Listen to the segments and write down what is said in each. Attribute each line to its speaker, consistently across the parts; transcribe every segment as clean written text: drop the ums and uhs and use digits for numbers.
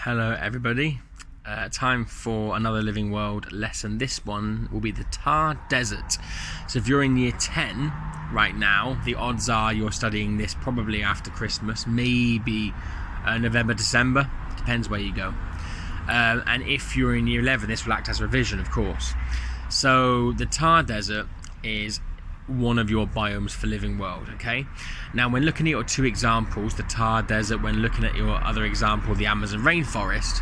Speaker 1: Hello everybody, time for another Living World lesson. This one will be the Thar Desert. So if you're in year 10 right now, the odds are you're studying this probably after Christmas, maybe November, December, depends where you go. And if you're in year 11, this will act as revision, of course. So the Thar Desert is one of your biomes for Living World, okay? Now, when looking at your two examples, the Thar Desert, when looking at your other example, the Amazon rainforest,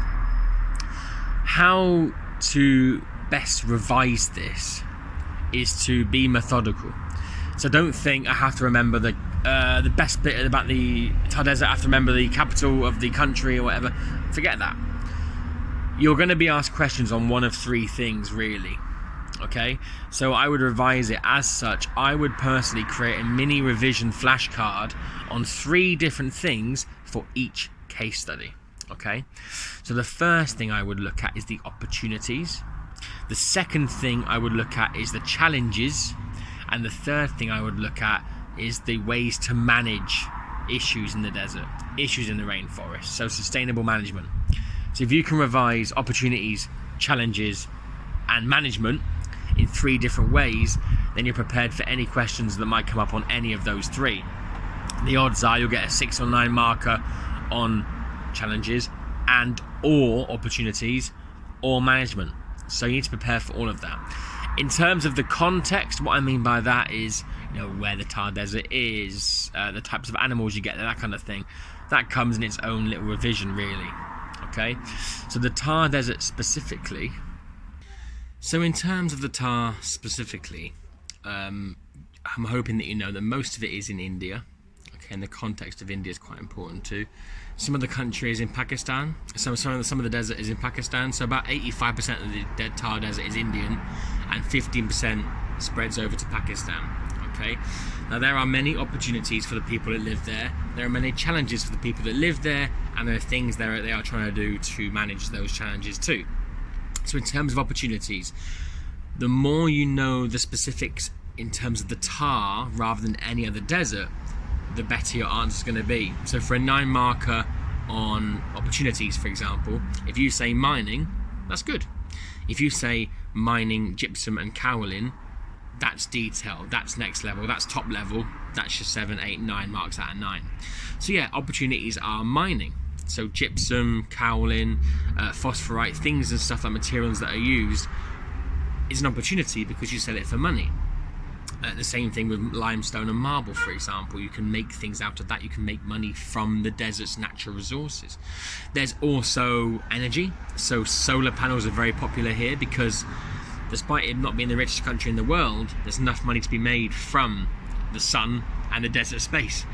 Speaker 1: how to best revise this is to be methodical. So don't think I have to remember the best bit about the Thar Desert, I have to remember the capital of the country or whatever. Forget that. You're going to be asked questions on one of three things, really. Okay, so I would revise it as such. I would personally create a mini revision flashcard on three different things for each case study. Okay, so the first thing I would look at is the opportunities. The second thing I would look at is the challenges. And the third thing I would look at is the ways to manage issues in the desert, issues in the rainforest. So sustainable management. So if you can revise opportunities, challenges, and management in three different ways, then you're prepared for any questions that might come up on any of those three. The odds are you'll get a 6 or 9 marker on challenges and or opportunities or management. So you need to prepare for all of that. In terms of the context, what I mean by that is, where the Thar Desert is, the types of animals you get there, that kind of thing. That comes in its own little revision, really. Okay, so the Thar Desert specifically. So in terms of the Thar specifically, I'm hoping that you know that most of it is in India. Okay, and the context of India is quite important too. Some of the country is in Pakistan. Some of the desert is in Pakistan. So about 85% of the Thar Desert is Indian, and 15% spreads over to Pakistan. Okay, now there are many opportunities for the people that live there. There are many challenges for the people that live there, and there are things they are trying to do to manage those challenges too. So in terms of opportunities, the more you know the specifics in terms of the Thar rather than any other desert, the better your answer is going to be. So for a 9 marker on opportunities, for example, if you say mining, that's good. If you say mining, gypsum and kaolin, that's detail, that's next level, that's top level, that's your 7, 8, 9 marks out of 9. So yeah, opportunities are mining. So gypsum, kaolin, phosphorite, things and stuff like materials that are used is an opportunity because you sell it for money. The same thing with limestone and marble, for example. You can make things out of that. You can make money from the desert's natural resources. There's also energy. So solar panels are very popular here because despite it not being the richest country in the world, there's enough money to be made from the sun and the desert space.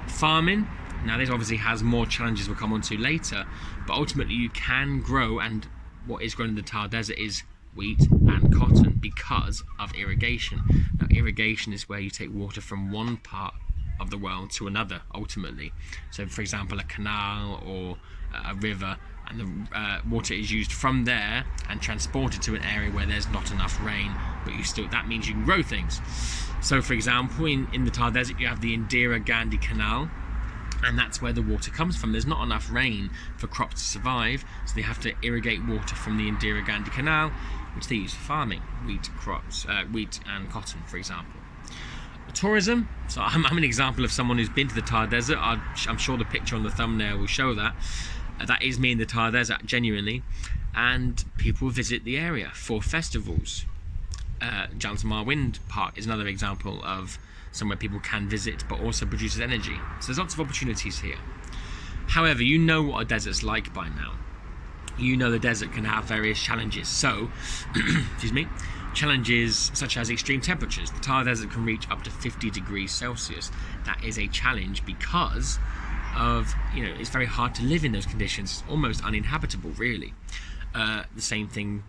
Speaker 1: Farming. Now this obviously has more challenges we'll come on to later, but ultimately you can grow, and what is grown in the Thar Desert is wheat and cotton because of irrigation. Now irrigation is where you take water from one part of the world to another ultimately. So for example, a canal or a river, and the water is used from there and transported to an area where there's not enough rain, but that means you can grow things. So for example, in the Thar Desert you have the Indira Gandhi Canal, and that's where the water comes from. There's not enough rain for crops to survive, so they have to irrigate water from the Indira Gandhi Canal, which they use for farming, wheat and cotton, for example. Tourism, so I'm an example of someone who's been to the Thar Desert. I'm sure the picture on the thumbnail will show that. That is me in the Thar Desert, genuinely. And people visit the area for festivals. Jalsamar Wind Park is another example of somewhere people can visit but also produces energy. So there's lots of opportunities here. However, you know what a desert's like by now. You know the desert can have various challenges. So, excuse me, challenges such as extreme temperatures. The Thar Desert can reach up to 50 degrees Celsius. That is a challenge because of, it's very hard to live in those conditions. It's almost uninhabitable, really. The same thing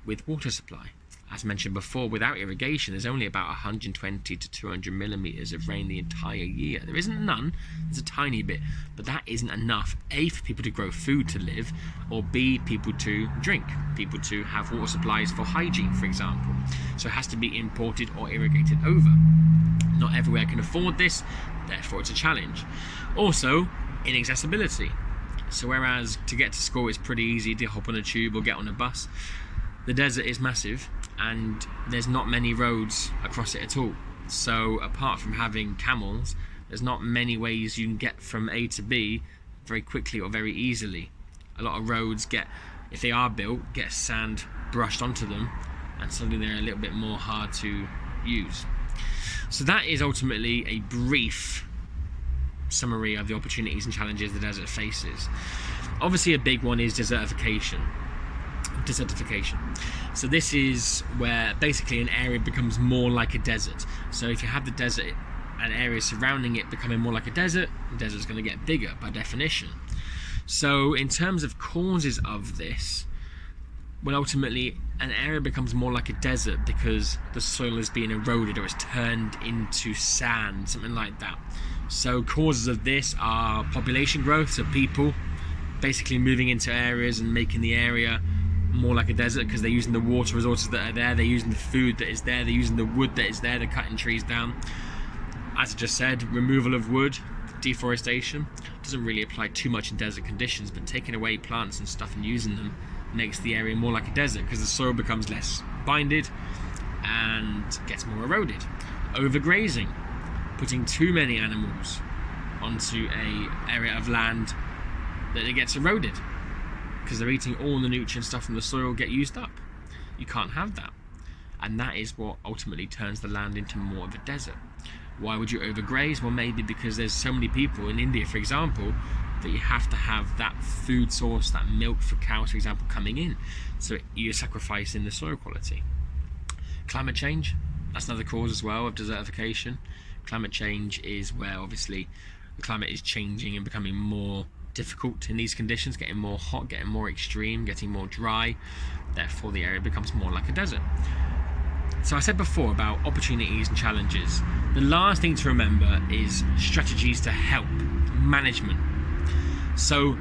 Speaker 1: with water supply. As mentioned before, without irrigation, there's only about 120 to 200 millimeters of rain the entire year. There isn't none, there's a tiny bit, but that isn't enough, A, for people to grow food to live, or B, people to drink, people to have water supplies for hygiene, for example. So it has to be imported or irrigated over. Not everywhere can afford this, therefore it's a challenge. Also, inaccessibility. So whereas to get to school it's pretty easy to hop on a tube or get on a bus, the desert is massive and there's not many roads across it at all. So apart from having camels, there's not many ways you can get from A to B very quickly or very easily. A lot of roads if they are built, get sand brushed onto them, and suddenly they're a little bit more hard to use. So that is ultimately a brief summary of the opportunities and challenges the desert faces. Obviously a big one is desertification. So this is where basically an area becomes more like a desert. So if you have the desert and areas surrounding it becoming more like a desert, the desert's going to get bigger by definition. So in terms of causes of this, well, ultimately an area becomes more like a desert because the soil is being eroded or it's turned into sand, something like that. So causes of this are population growth, so people basically moving into areas and making the area more like a desert because they're using the water resources that are there, they're using the food that is there, they're using the wood that is there, they're cutting trees down. As I just said, removal of wood, deforestation, doesn't really apply too much in desert conditions, but taking away plants and stuff and using them makes the area more like a desert because the soil becomes less binded and gets more eroded. Overgrazing, putting too many animals onto an area of land that it gets eroded because they're eating all the nutrient stuff from the soil get used up. You can't have that, and that is what ultimately turns the land into more of a desert. Why would you overgraze? Well, maybe because there's so many people in India, for example, that you have to have that food source, that milk for cows, for example, coming in. So you're sacrificing the soil quality. Climate change, that's another cause as well of desertification. Climate change is where obviously the climate is changing and becoming more difficult in these conditions, getting more hot, getting more extreme, getting more dry. Therefore the area becomes more like a desert. So I said before about opportunities and challenges. The last thing to remember is strategies to help, management. So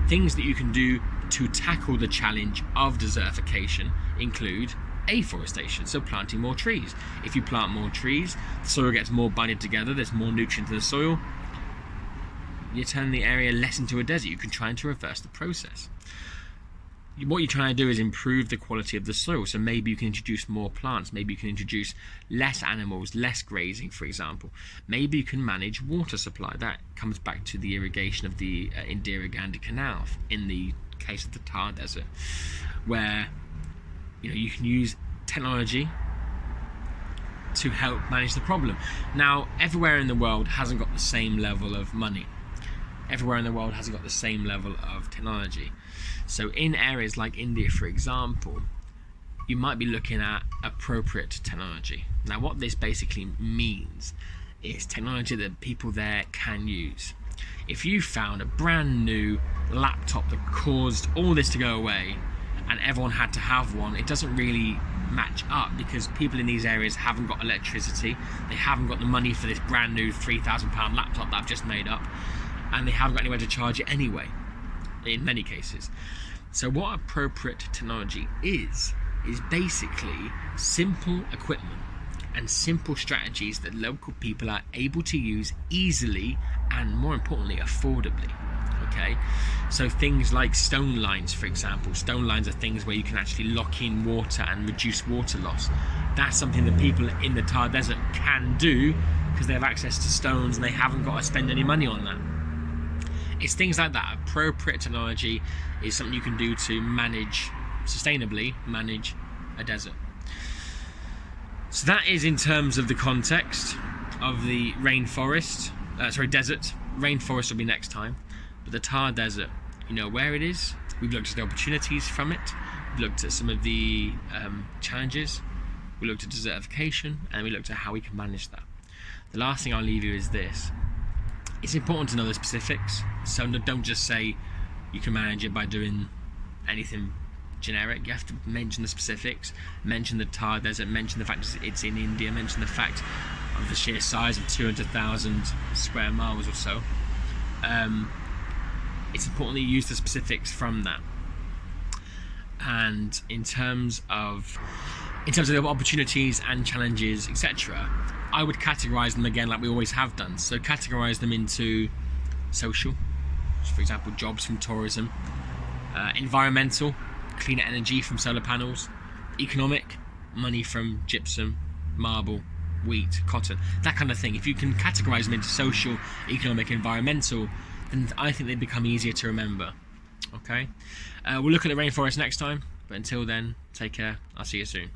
Speaker 1: things that you can do to tackle the challenge of desertification include afforestation, so planting more trees. If you plant more trees, the soil gets more binded together, there's more nutrient in the soil, you turn the area less into a desert. You can try to reverse the process. What you're trying to do is improve the quality of the soil, so maybe you can introduce more plants, maybe you can introduce less animals, less grazing, for example. Maybe you can manage water supply. That comes back to the irrigation of the Indira-Gandhi Canal in the case of the Thar Desert, where you can use technology to help manage the problem. Now, everywhere in the world hasn't got the same level of money. Everywhere in the world hasn't got the same level of technology. So in areas like India, for example, you might be looking at appropriate technology. Now, what this basically means is technology that people there can use. If you found a brand new laptop that caused all this to go away and everyone had to have one, it doesn't really match up because people in these areas haven't got electricity, they haven't got the money for this brand new £3,000 laptop that I've just made up, and they haven't got anywhere to charge it anyway, in many cases. So what appropriate technology is basically simple equipment and simple strategies that local people are able to use easily and, more importantly, affordably. Okay, so things like stone lines, for example. Stone lines are things where you can actually lock in water and reduce water loss. That's something that people in the Thar Desert can do because they have access to stones and they haven't got to spend any money on that. It's things like that. Appropriate technology is something you can do to sustainably manage a desert. So that is in terms of the context of the desert. Rainforest will be next time. But the Thar Desert, you know where it is. We've looked at the opportunities from it. We've looked at some of the challenges. We looked at desertification, and we looked at how we can manage that. The last thing I'll leave you is this. It's important to know the specifics. So don't just say you can manage it by doing anything generic. You have to mention the specifics, mention the Thar Desert, mention the fact it's in India, mention the fact of the sheer size of 200,000 square miles or so. It's important that you use the specifics from that. And in terms of the opportunities and challenges, etc., I would categorize them again like we always have done. So categorize them into social, for example, jobs from tourism. Environmental, cleaner energy from solar panels. Economic, money from gypsum, marble, wheat, cotton, that kind of thing. If you can categorise them into social, economic, environmental, then I think they become easier to remember. Okay, we'll look at the rainforest next time, but until then, take care. I'll see you soon.